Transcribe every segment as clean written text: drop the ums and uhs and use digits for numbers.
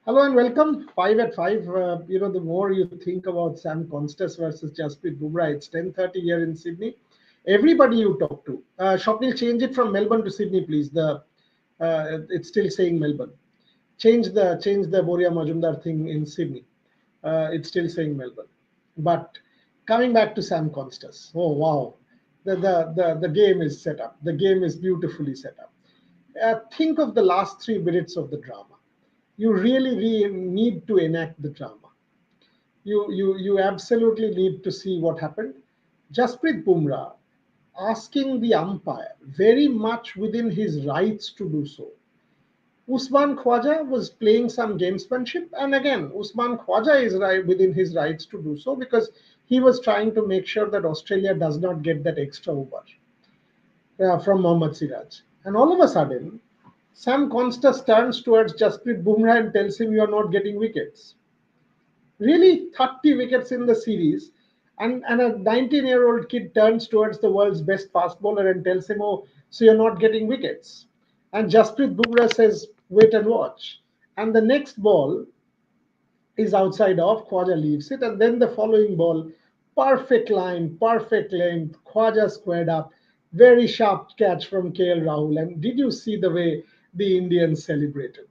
Hello and welcome. 5 at 5. The more you think about Sam Konstas versus Jasprit Bumrah, it's 10:30 here in Sydney. Everybody you talk to, Shopnil, change it from Melbourne to Sydney, please. It's still saying Melbourne. Change the Boria Majumdar thing in Sydney. It's still saying Melbourne. But coming back to Sam Konstas, oh wow, the game is set up. The game is beautifully set up. Think of the last 3 minutes of the drama. You really need to enact the drama. You absolutely need to see what happened. Jasprit Bumrah asking the umpire very much within his rights to do so. Usman Khwaja was playing some gamesmanship, and again, Usman Khwaja is right within his rights to do so because he was trying to make sure that Australia does not get that extra over from Mohammad Siraj. And all of a sudden, Sam Konstas turns towards Jasprit Bumrah and tells him, "You are not getting wickets." Really, 30 wickets in the series, and a 19-year-old kid turns towards the world's best fast bowler and tells him, "Oh, so you're not getting wickets." And Jasprit Bumrah says, "Wait and watch." And the next ball is outside off. Khwaja leaves it, and then the following ball, perfect line, perfect length. Khwaja squared up, very sharp catch from KL Rahul. And did you see the way the Indians celebrated?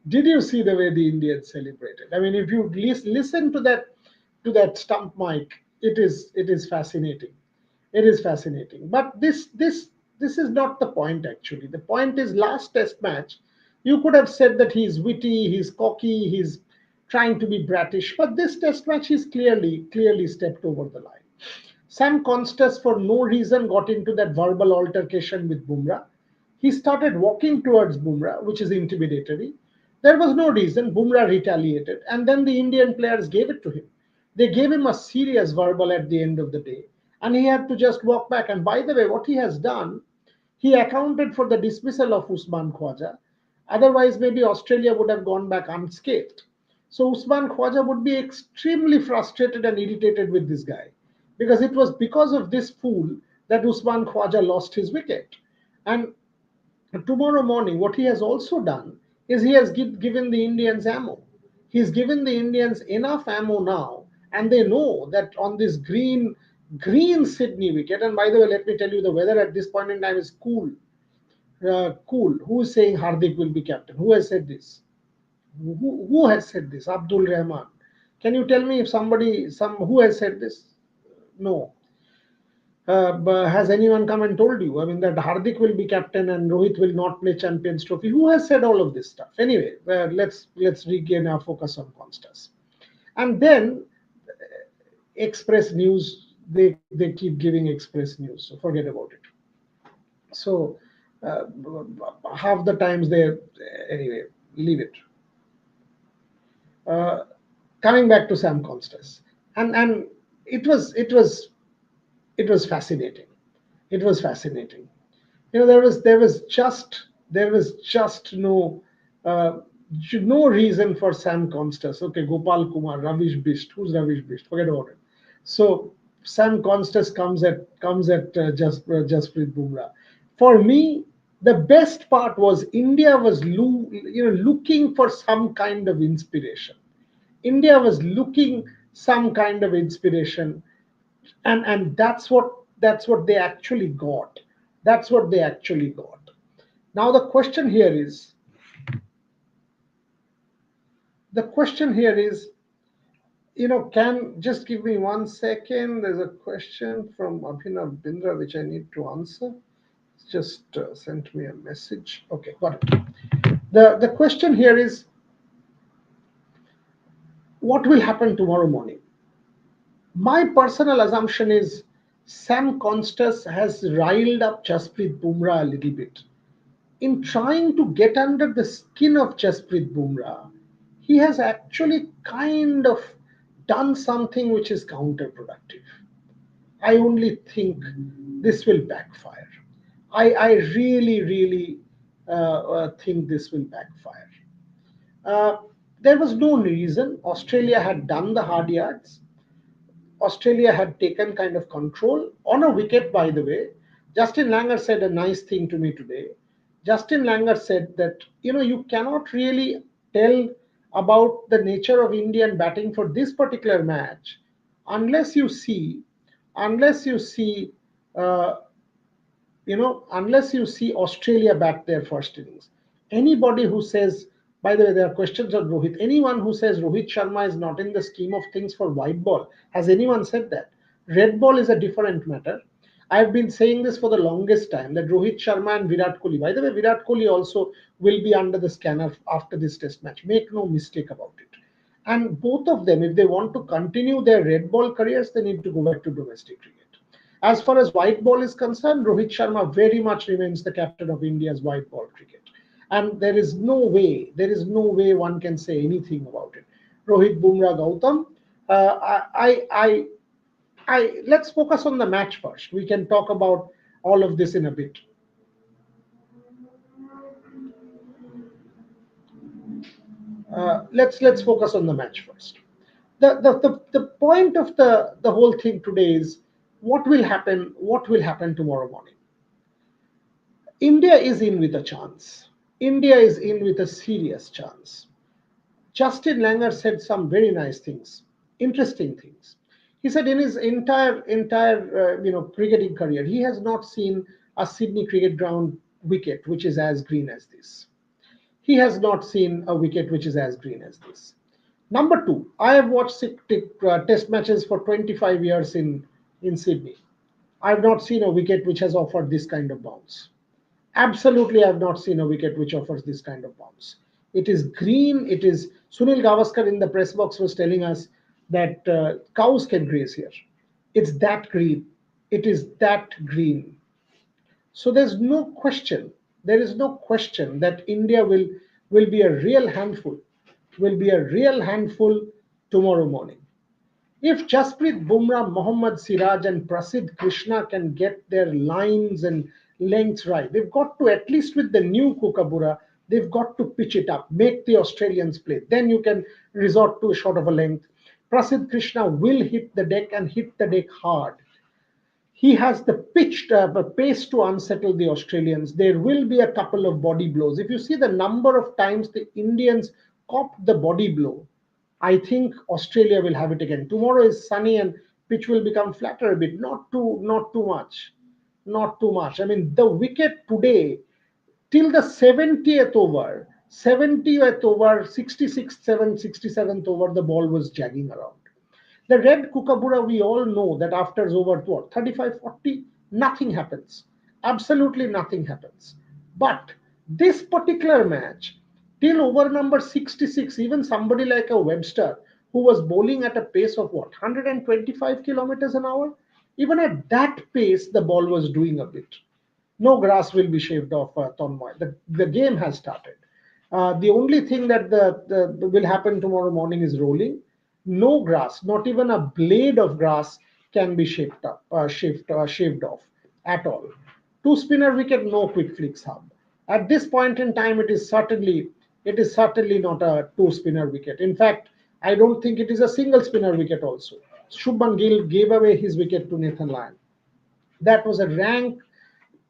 Did you see the way the Indians celebrated? I mean, if you listen to that stump mic, it is fascinating. It is fascinating. But this is not the point actually. The point is last test match, you could have said that he's witty, he's cocky, he's trying to be bratish, but this test match he's clearly stepped over the line. Sam Constas for no reason got into that verbal altercation with Bumrah. He started walking towards Bumrah, which is intimidatory. There was no reason. Bumrah retaliated, and then the Indian players gave it to him. They gave him a serious verbal at the end of the day, and he had to just walk back. And by the way, what he has done, he accounted for the dismissal of Usman Khwaja. Otherwise, maybe Australia would have gone back unscathed. So Usman Khwaja would be extremely frustrated and irritated with this guy because it was because of this fool that Usman Khwaja lost his wicket. And tomorrow morning, what he has also done is he has given the Indians ammo. He's given the Indians enough ammo now, and they know that on this green Sydney wicket. And by the way, let me tell you, the weather at this point in time is cool. Cool. Who is saying Hardik will be captain? Who has said this? Who has said this? Abdul Rahman. Can you tell me if some who has said this? No. But has anyone come and told you? I mean, that Hardik will be captain and Rohit will not play Champions Trophy. Who has said all of this stuff? Anyway, let's regain our focus on Constas. And then Express News, they keep giving Express News, so forget about it. So uh, half the times they anyway leave it. Uh, Coming back to Sam Constas, and it was fascinating. It was fascinating. There was just uh, no reason for Sam Constas. Okay, Gopal Kumar, Ravish Bisht. Who's Ravish Bisht? Forget about it. So Sam Constas comes at Jasprit Bumrah. For me, the best part was India was looking for some kind of inspiration. India was looking some kind of inspiration, and that's what they actually got. That's what they actually got. Now the question here is, can just give me 1 second. There's a question from Abhinav Bindra which I need to answer. Just sent me a message. Okay, got it. The question here is, what will happen tomorrow morning? My personal assumption is Sam Constas has riled up Jasprit Bumrah a little bit. In trying to get under the skin of Jasprit Bumrah, he has actually kind of done something which is counterproductive. I only think this will backfire. I really think this will backfire. Uh, there was no reason. Australia had done the hard yards. Australia had taken kind of control on a wicket, by the way. Justin Langer said a nice thing to me today. Justin Langer said that, you cannot really tell about the nature of Indian batting for this particular match, unless you see, unless you see, uh, unless you see Australia bat their first innings. Anybody who says, by the way, there are questions on Rohit. Anyone who says Rohit Sharma is not in the scheme of things for white ball, has anyone said that? Red ball is a different matter. I've been saying this for the longest time that Rohit Sharma and Virat Kohli, by the way, Virat Kohli also will be under the scanner after this test match. Make no mistake about it. And both of them, if they want to continue their red ball careers, they need to go back to domestic cricket. As far as white ball is concerned, Rohit Sharma very much remains the captain of India's white ball cricket. And there is no way one can say anything about it. Rohit, Bumrah, Gautam. Let's focus on the match first. We can talk about all of this in a bit. Let's focus on the match first. The point of the whole thing today is what will happen tomorrow morning. India is in with a chance. India is in with a serious chance. Justin Langer said some very nice things, interesting things. He said in his entire cricketing career, he has not seen a Sydney cricket ground wicket which is as green as this. He has not seen a wicket which is as green as this. Number two, I have watched test matches for 25 years in Sydney. I have not seen a wicket which has offered this kind of bounce. Absolutely, I have not seen a wicket which offers this kind of bounce. It is green. It is Sunil Gavaskar in the press box was telling us that cows can graze here. It's that green. It is that green. So there's no question. There is no question that India will be a real handful. Will be a real handful tomorrow morning. If Jasprit Bumrah, Mohammad Siraj, and Prasidh Krishna can get their lines and lengths right, they've got to, at least with the new Kookaburra, they've got to pitch it up, make the Australians play. Then you can resort to a shot of a length. Prasidh Krishna will hit the deck and hit the deck hard. He has the pitched pace to unsettle the Australians. There will be a couple of body blows. If you see the number of times the Indians copped the body blow, I think Australia will have it again. Tomorrow is sunny and pitch will become flatter a bit. Not too much. Not too much. I mean, the wicket today till the 70th over, 66th, 67th over, the ball was jagging around. The red Kookaburra, we all know that after over what, 35, 40, nothing happens. Absolutely nothing happens. But this particular match, till over number 66, even somebody like a Webster, who was bowling at a pace of what, 125 kilometers an hour, even at that pace, the ball was doing a bit. No grass will be shaved off Tonmoy. The game has started. The only thing that the will happen tomorrow morning is rolling. No grass, not even a blade of grass can be shaved off at all. Two spinner wicket, no quick flicks hub. At this point in time, it is certainly not a two spinner wicket. In fact, I don't think it is a single spinner wicket also. Shubman Gill gave away his wicket to Nathan Lyon. That was a rank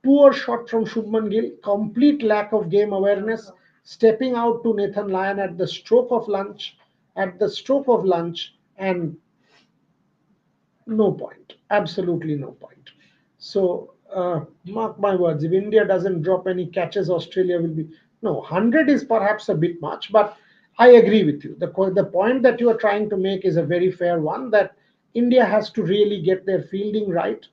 poor shot from Shubman Gill, complete lack of game awareness, stepping out to Nathan Lyon at the stroke of lunch, and no point, absolutely no point. So mark my words, if India doesn't drop any catches, Australia will be no 100 is perhaps a bit much, but I agree with you. The point that you are trying to make is a very fair one. That India has to really get their fielding right.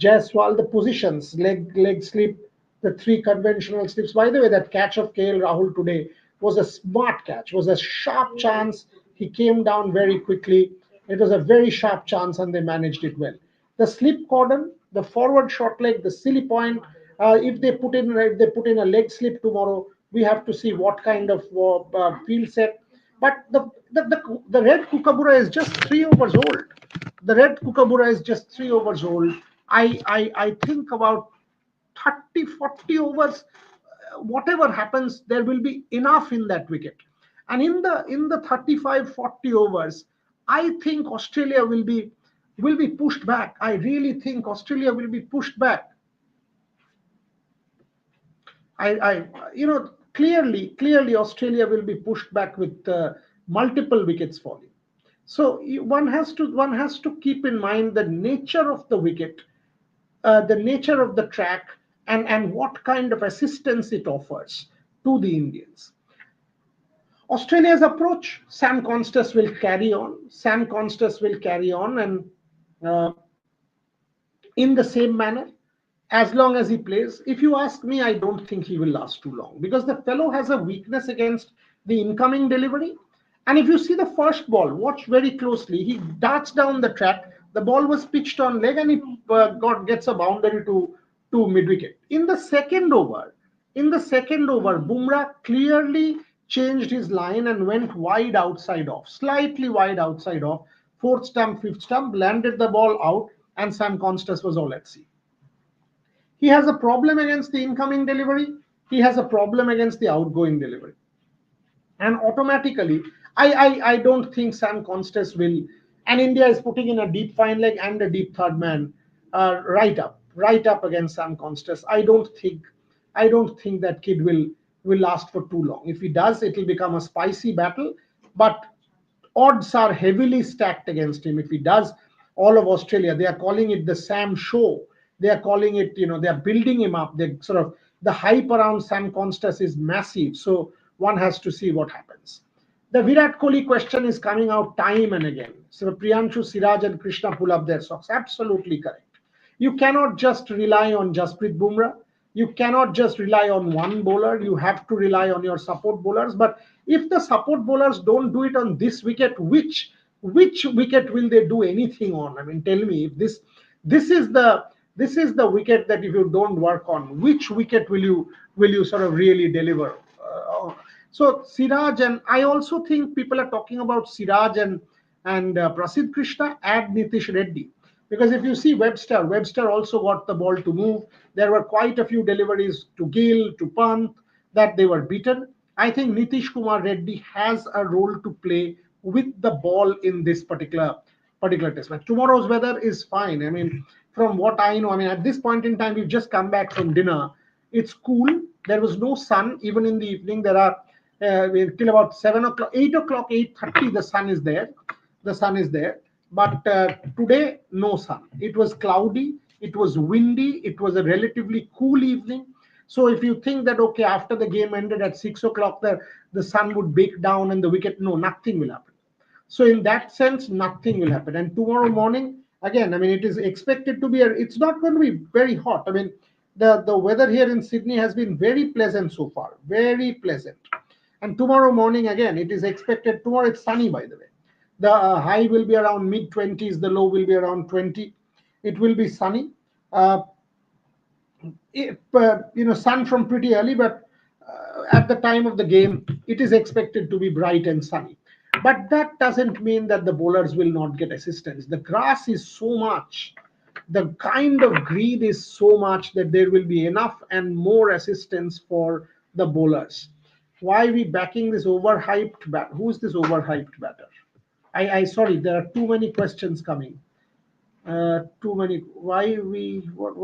Jaiswal, the positions, leg slip, the three conventional slips. By the way, that catch of KL Rahul today was a smart catch, was a sharp chance. He came down very quickly. It was a very sharp chance, and they managed it well. The slip cordon, the forward short leg, the silly point. If they put in a leg slip tomorrow, we have to see what kind of field set. But the red Kookaburra is just 3 overs old. The red Kookaburra is just 3 overs old. I think about 30, 40 overs, whatever happens, there will be enough in that wicket. And in the 35, 40 overs, I think Australia will be pushed back. I really think Australia will be pushed back. I clearly Australia will be pushed back with multiple wickets falling. So one has to keep in mind the nature of the wicket, the nature of the track, and what kind of assistance it offers to the Indians. Australia's approach, Sam Constas will carry on. Sam Constas will carry on, and uh, in the same manner, as long as he plays. If you ask me, I don't think he will last too long because the fellow has a weakness against the incoming delivery. And if you see the first ball, watch very closely. He darts down the track. The ball was pitched on leg, and he gets a boundary to mid wicket. In the second over, Bumrah clearly changed his line and went wide outside off, slightly wide outside off. Fourth stump, fifth stump, landed the ball out, and Sam Constas was all at sea. He has a problem against the incoming delivery. He has a problem against the outgoing delivery. And automatically, I don't think Sam Constas will. And India is putting in a deep fine leg and a deep third man right up against Sam Constas. I don't think that kid will last for too long. If he does, it will become a spicy battle. But odds are heavily stacked against him. If he does, all of Australia, they are calling it the Sam show. They are calling it, they are building him up. They sort of, the hype around Sam Constas is massive. So one has to see what happens. The Virat Kohli question is coming out time and again. So Priyanshu, Siraj, and Krishna pull up their socks. Absolutely correct. You cannot just rely on Jasprit Bumrah. You cannot just rely on one bowler. You have to rely on your support bowlers. But if the support bowlers don't do it on this wicket, which wicket will they do anything on? I mean, tell me, if this is the wicket that if you don't work on, which wicket will you sort of really deliver? So Siraj, and I also think people are talking about Siraj and Prasidh Krishna, add Nitish Reddy, because if you see Webster also got the ball to move. There were quite a few deliveries to Gill, to Pant, that they were beaten. I think Nitish Kumar Reddy has a role to play with the ball in this particular test match. Tomorrow's weather is fine. I mean, from what I know, I mean, at this point in time, we've just come back from dinner. It's cool. There was no sun even in the evening. There are till about 7 o'clock, 8 o'clock, 8:30. The sun is there. The sun is there. But today, no sun. It was cloudy. It was windy. It was a relatively cool evening. So if you think that, okay, after the game ended at 6 o'clock, the sun would bake down and the wicket, no, nothing will happen. So in that sense, nothing will happen. And tomorrow morning, again, I mean, it is expected to be, it's not going to be very hot. I mean, the weather here in Sydney has been very pleasant so far, very pleasant. And tomorrow morning, again, it is expected, tomorrow it's sunny, by the way. The high will be around mid 20s, the low will be around 20. It will be sunny. Sun from pretty early, but at the time of the game, it is expected to be bright and sunny. But that doesn't mean that the bowlers will not get assistance. The grass is so much, the kind of green is so much that there will be enough and more assistance for the bowlers. Why are we backing this overhyped bat? Who is this overhyped batter? I sorry, there are too many questions coming. Too many. Why we what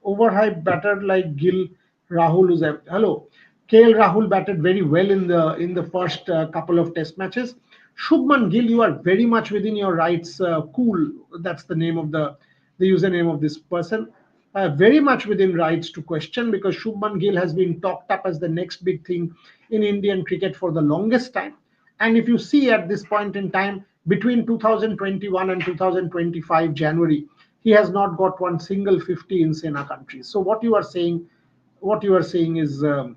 overhyped batter like Gill, Rahul is hello. KL Rahul batted very well in the first couple of test matches. Shubman Gill, you are very much within your rights. Cool, that's the name of the username of this person. Very much within rights to question, because Shubman Gill has been talked up as the next big thing in Indian cricket for the longest time. And if you see at this point in time, between 2021 and 2025 January, he has not got one single 50 in Sena countries. So what you are saying is a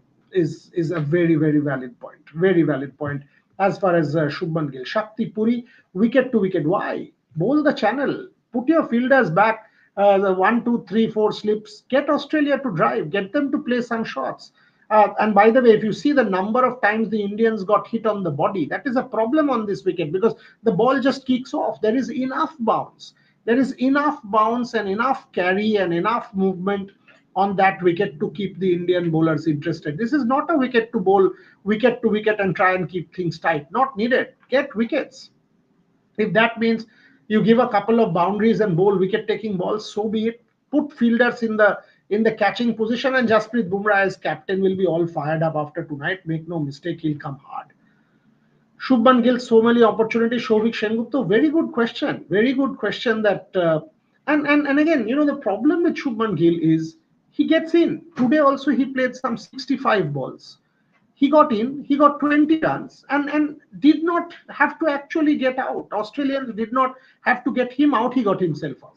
very, very valid point. Very valid point as far as Shubman Gill. Shakti Puri, wicket to wicket. Why? Bowl the channel. Put your fielders back. The 1, 2, 3, 4 slips. Get Australia to drive. Get them to play some shots. And by the way, if you see the number of times the Indians got hit on the body, that is a problem on this wicket because the ball just kicks off. There is enough bounce. There is enough bounce and enough carry and enough movement on that wicket to keep the Indian bowlers interested. This is not a wicket to bowl wicket to wicket and try and keep things tight. Not needed. Get wickets. If that means you give a couple of boundaries and bowl wicket taking balls, so be it. Put fielders in the catching position, and Jasprit Bumrah as captain will be all fired up after tonight. Make no mistake, he'll come hard. Shubman Gill, so many opportunities. Shovik Sengupta, very good question. Very good question. That and again, the problem with Shubman Gill is he gets in. Today also he played some 65 balls. He got in. He got 20 runs and did not have to actually get out. Australians did not have to get him out. He got himself out.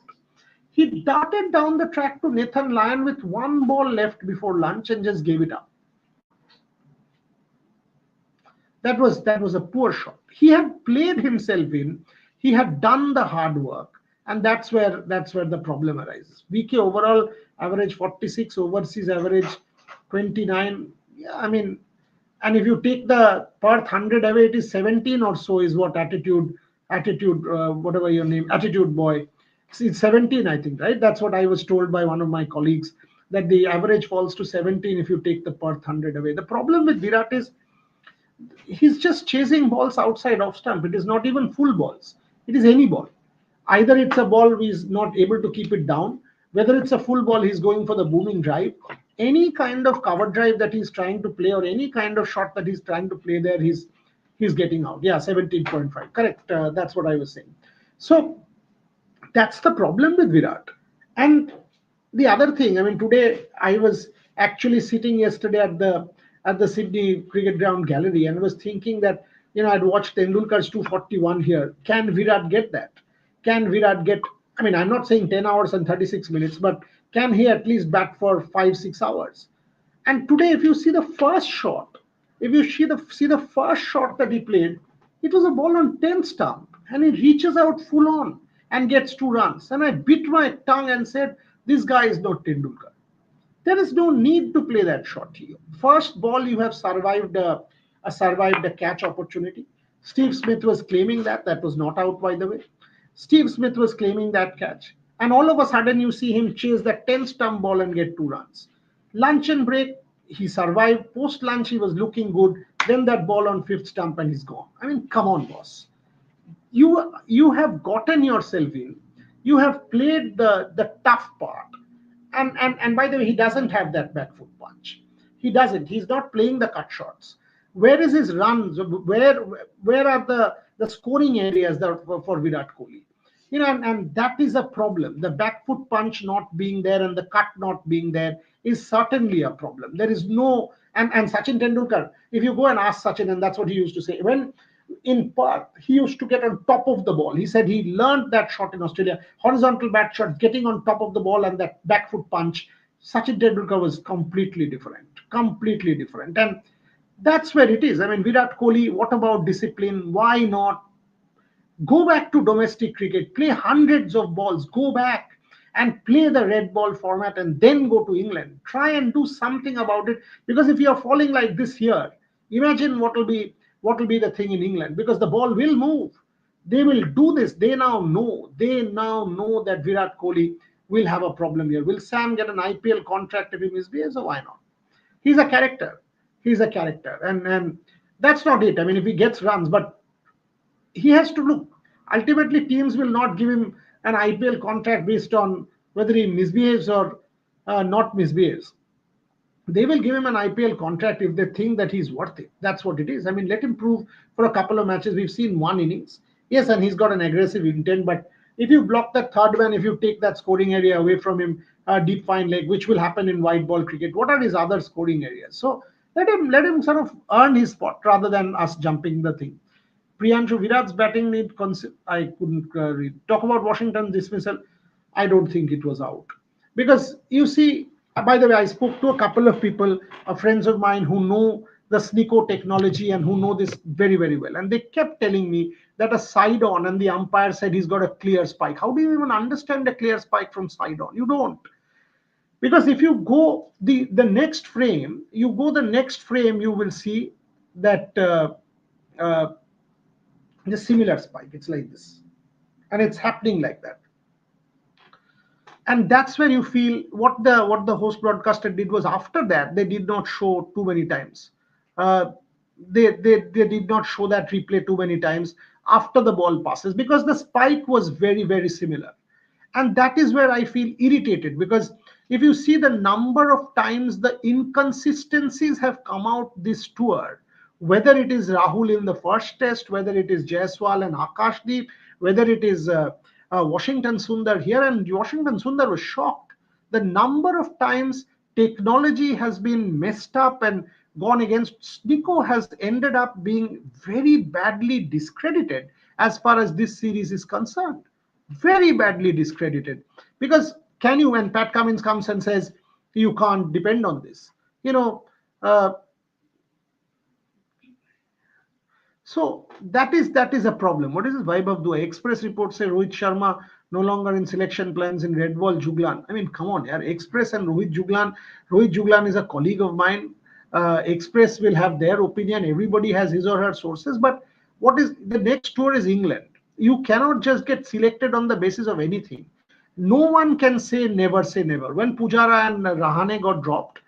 He darted down the track to Nathan Lyon with one ball left before lunch and just gave it up. That was a poor shot. He had played himself in. He had done the hard work, and that's where the problem arises. VK overall average 46, overseas average 29. Yeah, I mean, and if you take the Perth 100 away, it is 17 or so is what attitude whatever your name, attitude boy. It's 17, I think, right? That's what I was told by one of my colleagues, that the average falls to 17 if you take the Perth 100 away. The problem with Virat is he's just chasing balls outside off stump. It is not even full balls. It is any ball. Either it's a ball he's not able to keep it down, whether it's a full ball, he's going for the booming drive. Any kind of cover drive that he's trying to play, or any kind of shot that he's trying to play there, he's getting out. Yeah, 17.5. Correct. That's what I was saying. So that's the problem with Virat. And the other thing, I mean, today I was actually sitting yesterday at the Sydney Cricket Ground gallery and was thinking that I'd watched Tendulkar's 241 here. Can Virat get that? Can Virat get? I mean, I'm not saying 10 hours and 36 minutes, but can he at least bat for 5-6 hours? And today, if you see the first shot, if you see the first shot that he played, it was a ball on 10 stump, and he reaches out full on and gets 2 runs. And I bit my tongue and said, "This guy is not Tendulkar." There is no need to play that shot here. First ball, you have survived a catch opportunity. Steve Smith was claiming that. That was not out, by the way. Steve Smith was claiming that catch. And all of a sudden, you see him chase that 10 stump ball and get 2 runs. Lunch and break, he survived. Post lunch, he was looking good. Then that ball on 5th stump and he's gone. I mean, come on, boss. You have gotten yourself in. You have played the tough part. And by the way, he doesn't have that back foot punch. He doesn't. He's not playing the cut shots. Where is his runs? Where are the scoring areas that for Virat Kohli? And that is a problem. The back foot punch not being there and the cut not being there is certainly a problem. There is no, and Sachin Tendulkar, if you go and ask Sachin, and that's what he used to say, when in Perth, he used to get on top of the ball. He said he learned that shot in Australia, horizontal bat shot, getting on top of the ball, and that back foot punch. Sachin Tendulkar was completely different. And that's where it is. I mean, Virat Kohli, what about discipline? Why not go back to domestic cricket, play hundreds of balls, go back and play the red ball format, and then go to England. Try and do something about it, because if you're falling like this here, imagine what will be the thing in England, because the ball will move. They will do this. They now know that Virat Kohli will have a problem here. Will Sam get an IPL contract if he misbehaves, or why not? He's a character. And that's not it. I mean, if he gets runs, but he has to look. Ultimately, teams will not give him an IPL contract based on whether he misbehaves or not misbehaves. They will give him an IPL contract if they think that he's worth it. That's what it is. I mean, let him prove for a couple of matches. We've seen one innings. Yes, and he's got an aggressive intent, but if you block that third man, if you take that scoring area away from him, deep fine leg, which will happen in white ball cricket, what are his other scoring areas? So let him sort of earn his spot rather than us jumping the thing. Priyanshu, Virat's batting need. I couldn't read. Talk about Washington dismissal. I don't think it was out, because you see. By the way, I spoke to a couple of people, friends of mine, who know the Sneeko technology and who know this very, very well. And they kept telling me that a side on, and the umpire said he's got a clear spike. How do you even understand a clear spike from side on? You don't. Because if you go the next frame, you will see that the similar spike. It's like this. And it's happening like that. And that's where you feel what the host broadcaster did was, after that they did not show too many times. They did not show that replay too many times after the ball passes, because the spike was very, very similar. And that is where I feel irritated, because If you see the number of times the inconsistencies have come out this tour, whether it is Rahul in the first test, whether it is Jaiswal and Akashdeep, whether it is Washington Sundar here, and Washington Sundar was shocked. The number of times technology has been messed up and gone against, Nico has ended up being very badly discredited as far as this series is concerned. Very badly discredited. Because can you, when Pat Cummins comes and says, you can't depend on this, you know, uh, so that is a problem. What is this vibe of the Express report say Rohit Sharma no longer in selection plans in red ball Juglan? I mean, come on, yeah. Express and Rohit Juglan. Rohit Juglan is a colleague of mine. Express will have their opinion. Everybody has his or her sources. But what is the next tour is England. You cannot just get selected on the basis of anything. No one can say never say never. When Pujara and Rahane got dropped,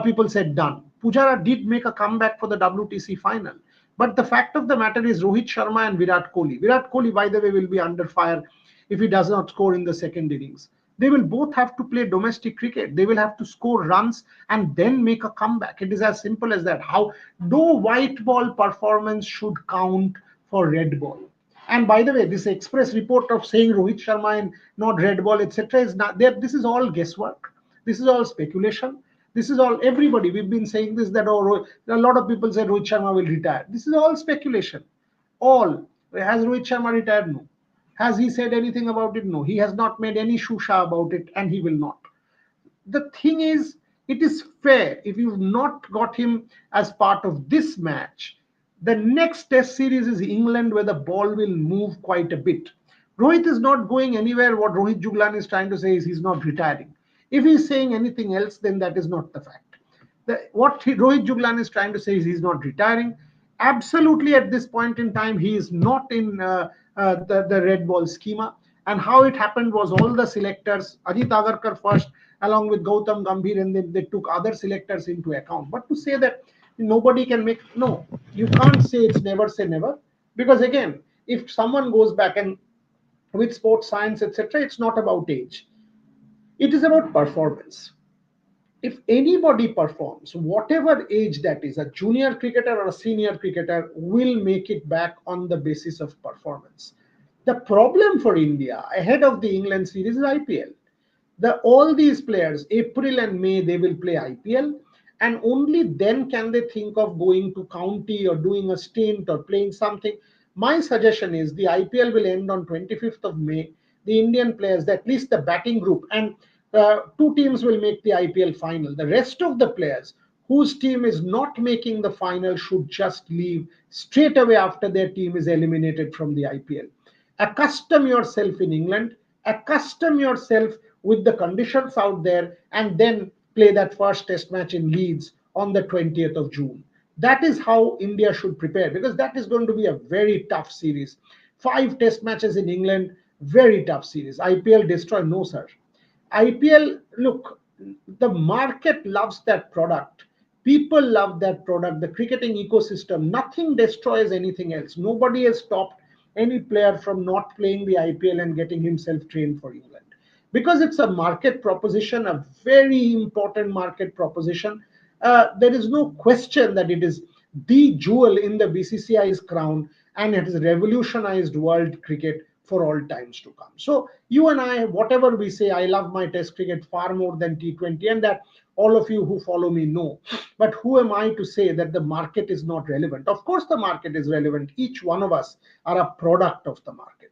people said done. Pujara did make a comeback for the WTC final. But the fact of the matter is Rohit Sharma and Virat Kohli. Virat Kohli, by the way, will be under fire if he does not score in the second innings. They will both have to play domestic cricket. They will have to score runs and then make a comeback. It is as simple as that. How no white ball performance should count for red ball. And by the way, this Express report of saying Rohit Sharma and not red ball, etc., is not there. This is all guesswork. This is all speculation. This is all everybody. We've been saying this that a lot of people say Rohit Sharma will retire. This is all speculation. All has Rohit Sharma retired? No. Has he said anything about it? No. He has not made any shusha about it, and he will not. The thing is, it is fair if you've not got him as part of this match. The next test series is England, where the ball will move quite a bit. Rohit is not going anywhere. What Rohit Juglan is trying to say is he's not retiring. If he's saying anything else, then that is not the fact. Rohit Juglan is trying to say is he's not retiring. Absolutely, at this point in time, he is not in the red ball schema. And how it happened was all the selectors, Ajit Agarkar first, along with Gautam Gambhir, and they took other selectors into account. But to say that nobody can make, no, you can't say it's never say never. Because again, if someone goes back and with sports science, etc., it's not about age. It is about performance. If anybody performs, whatever age that is, a junior cricketer or a senior cricketer will make it back on the basis of performance. The problem for India ahead of the England series is IPL. All these players, April and May, they will play IPL, and only then can they think of going to county or doing a stint or playing something. My suggestion is the IPL will end on 25th of May. The Indian players, at least the batting group, and two teams will make the IPL final. The rest of the players whose team is not making the final should just leave straight away after their team is eliminated from the IPL. Accustom yourself in England, accustom yourself with the conditions out there, and then play that first test match in Leeds on the 20th of June. That is how India should prepare, because that is going to be a very tough series. 5 test matches in England, very tough series. IPL destroy, no sir. IPL, look, the market loves that product. People love that product, the cricketing ecosystem. Nothing destroys anything else. Nobody has stopped any player from not playing the IPL and getting himself trained for England. Because it's a market proposition, a very important market proposition. There is no question that it is the jewel in the BCCI's crown, and it has revolutionized world cricket for all times to come. So you and I, whatever we say, I love my test cricket far more than T20, and that all of you who follow me know. But who am I to say that the market is not relevant? Of course the market is relevant. Each one of us are a product of the market.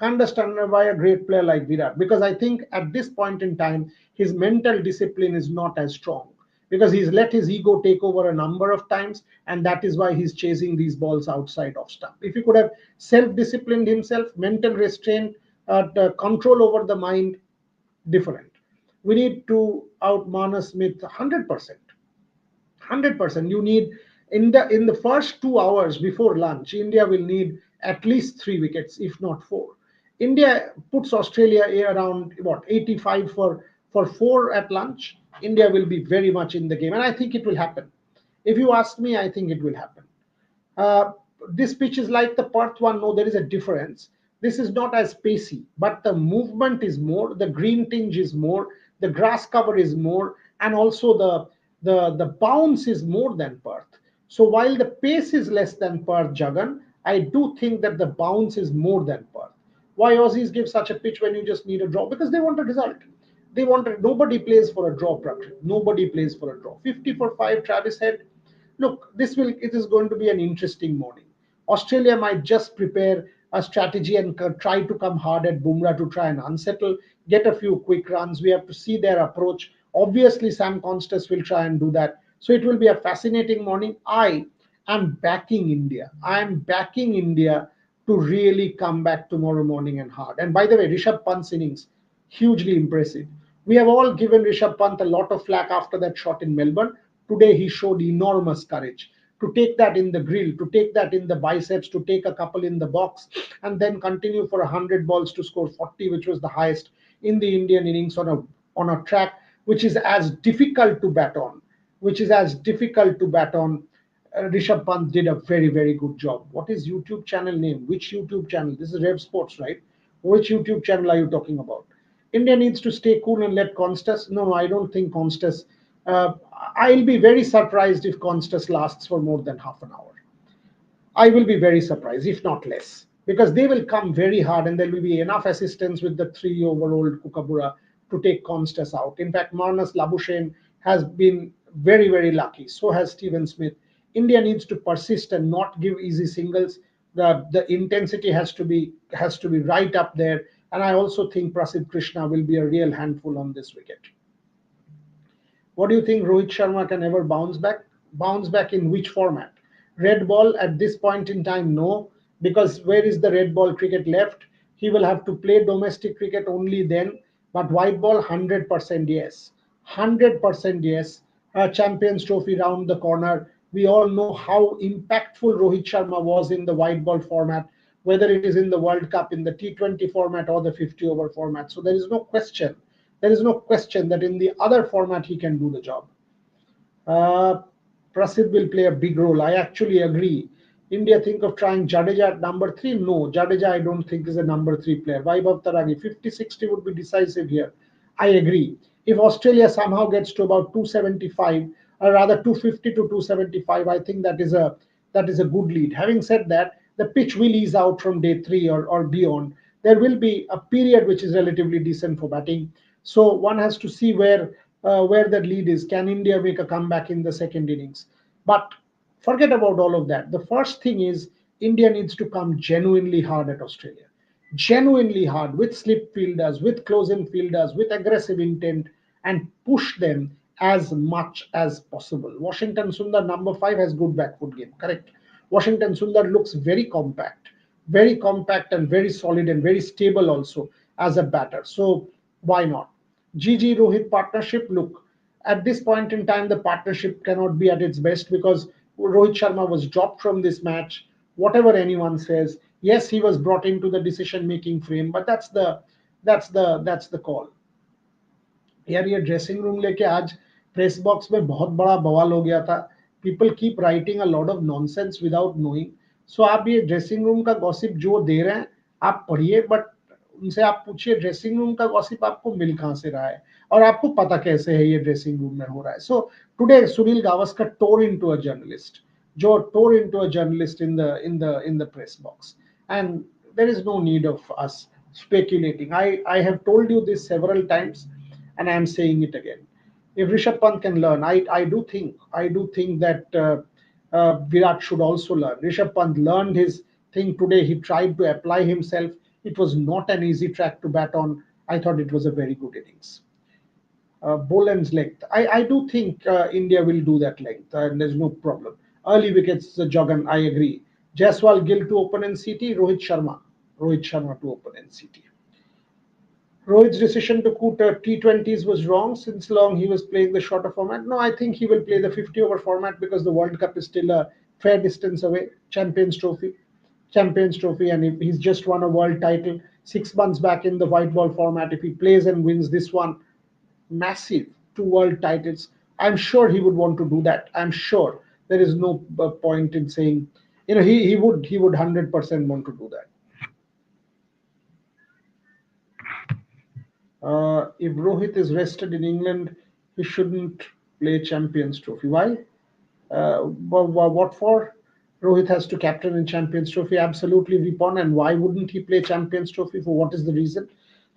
Understand why a great player like Virat, because I think at this point in time his mental discipline is not as strong, because he's let his ego take over a number of times, and that is why he's chasing these balls outside of stump. If he could have self-disciplined himself, mental restraint, control over the mind, different. We need to out Mana Smith 100%. 100%. You need in the first 2 hours before lunch, India will need at least 3 wickets, if not 4. India puts Australia around what 85 for 4 at lunch. India will be very much in the game, and I think it will happen. If you ask me, I think it will happen. Uh, this pitch is like the Perth one. No, there is a difference. This is not as pacey, but the movement is more, the green tinge is more, the grass cover is more, and also the bounce is more than Perth. So while the pace is less than Perth, Jagan, I do think that the bounce is more than Perth. Why Aussies give such a pitch when you just need a draw? Because they want a result. They wanted, nobody plays for a draw, Prakrit. Nobody plays for a draw. 50 for 5, Travis Head. Look, it is going to be an interesting morning. Australia might just prepare a strategy and try to come hard at Bumrah to try and unsettle, get a few quick runs. We have to see their approach. Obviously, Sam Constas will try and do that. So it will be a fascinating morning. I am backing India. I am backing India to really come back tomorrow morning and hard. And by the way, Rishabh Pant's innings, hugely impressive. We have all given Rishabh Pant a lot of flack after that shot in Melbourne. Today he showed enormous courage to take that in the grill, to take that in the biceps, to take a couple in the box, and then continue for 100 balls to score 40, which was the highest in the Indian innings on a track which is as difficult to bat on, which is as difficult to bat on. Rishabh Pant did a very, very good job. What is YouTube channel name? Which YouTube channel? This is Rev Sports, right? Which YouTube channel are you talking about? India needs to stay cool and let Constas. No, I don't think Constas. Uh, I'll be very surprised if Constas lasts for more than half an hour. I will be very surprised, if not less, because they will come very hard and there will be enough assistance with the 3-over-old Kookaburra to take Constas out. In fact, Marnus Labuschagne has been very, very lucky. So has Steven Smith. India needs to persist and not give easy singles. The intensity has to be right up there. And I also think Prasidh Krishna will be a real handful on this wicket. What do you think Rohit Sharma can ever bounce back? Bounce back in which format? Red ball at this point in time, no, because where is the red ball cricket left? He will have to play domestic cricket only then. But white ball, 100% yes. 100% yes. Champions Trophy round the corner. We all know how impactful Rohit Sharma was in the white ball format, whether it is in the World Cup, in the T20 format, or the 50 over format. So there is no question. There is no question that in the other format he can do the job. Uh, Prasid will play a big role. I actually agree. India think of trying Jadeja at number three. No, Jadeja I don't think is a number three player. Vaibhav Taragi, 50-60 would be decisive here. I agree. If Australia somehow gets to about 275, or rather 250 to 275, I think that is a good lead. Having said that, the pitch will ease out from day three or beyond. There will be a period which is relatively decent for batting. So one has to see where that lead is. Can India make a comeback in the second innings? But forget about all of that. The first thing is India needs to come genuinely hard at Australia. Genuinely hard with slip fielders, with close in fielders, with aggressive intent, and push them as much as possible. Washington Sundar, number 5, has good back foot game, correct? Washington Sundar looks very compact and very solid and very stable also as a batter. So why not? GG Rohit partnership, look, at this point in time, the partnership cannot be at its best because Rohit Sharma was dropped from this match. Whatever anyone says, yes, he was brought into the decision making frame, but that's the call. यार ये dressing room लेके आज press box में बहुत बड़ा बवाल हो गया था. People keep writing a lot of nonsense without knowing. So आप ये ड्रेसिंग रूम का गॉसिप जो दे रहे हैं आप पढ़िए, बट उनसे आप पूछिए ड्रेसिंग रूम का गॉसिप आपको मिल कहां से रहा है और आपको पता कैसे है ये ड्रेसिंग रूम में हो रहा है. So today Sunil Gavaskar tore into a journalist, जो tore into a journalist in the press box, and there is no need of us speculating. I have told you this several times and I am saying it again. If Rishabh Pant can learn, I do think that Virat should also learn. Rishabh Pant learned his thing today. He tried to apply himself. It was not an easy track to bat on. I thought it was a very good innings. Boland's length. I do think India will do that length, and there's no problem. Early wickets, Jagan, I agree. Jaiswal Gill to open NCT, Rohit Sharma to open NCT. Rohit's decision to quit T20s was wrong since long he was playing the shorter format. No, I think he will play the 50 over format because the World Cup is still a fair distance away. Champions Trophy, and if he's just won a world title 6 months back in the white ball format, if he plays and wins this one, massive, 2 world titles. I'm sure he would want to do that. I'm sure there is no point in saying, he would 100% want to do that. If Rohit is rested in England, he shouldn't play Champions Trophy. Why? What for? Rohit has to captain in Champions Trophy. Absolutely, Vipon. And why wouldn't he play Champions Trophy? For what is the reason?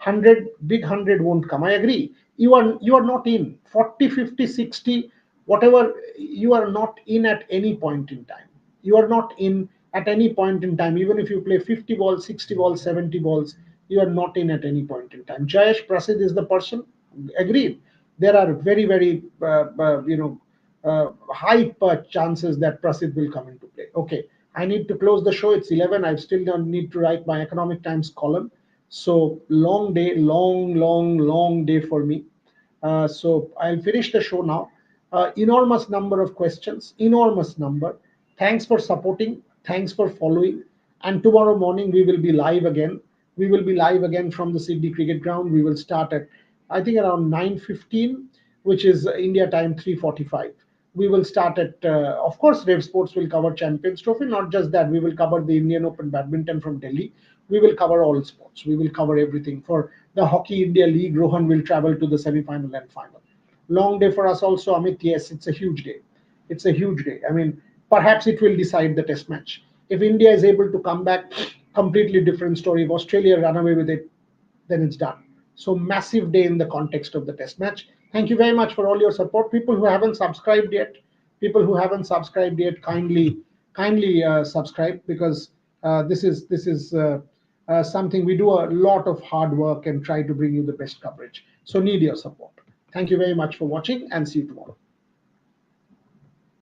100, big 100 won't come. I agree. You are not in 40, 50, 60, whatever. You are not in at any point in time. You are not in at any point in time. Even if you play 50 balls, 60 balls, 70 balls, you are not in at any point in time. Jayesh Prasid is the person. Agreed. There are very, very, high chances that Prasid will come into play. Okay, I need to close the show. It's 11. I still don't need to write my Economic Times column. So long day, long, long, long day for me. So I'll finish the show now. Enormous number of questions, enormous number. Thanks for supporting. Thanks for following. And tomorrow morning we will be live again. We will be live again from the Sydney Cricket Ground. We will start at, I think, around 9:15, which is India time 3:45. We will start at, of course, Rev Sports will cover Champions Trophy. Not just that, we will cover the Indian Open Badminton from Delhi. We will cover all sports. We will cover everything. For the Hockey India League, Rohan will travel to the semi-final and final. Long day for us also, Amit. Yes, it's a huge day. It's a huge day. I mean, perhaps it will decide the test match. If India is able to come back, completely different story. If Australia run away with it, then it's done. So massive day in the context of the test match. Thank you very much for all your support. People who haven't subscribed yet, kindly subscribe, because this is something we do a lot of hard work and try to bring you the best coverage. So need your support. Thank you very much for watching, and see you tomorrow.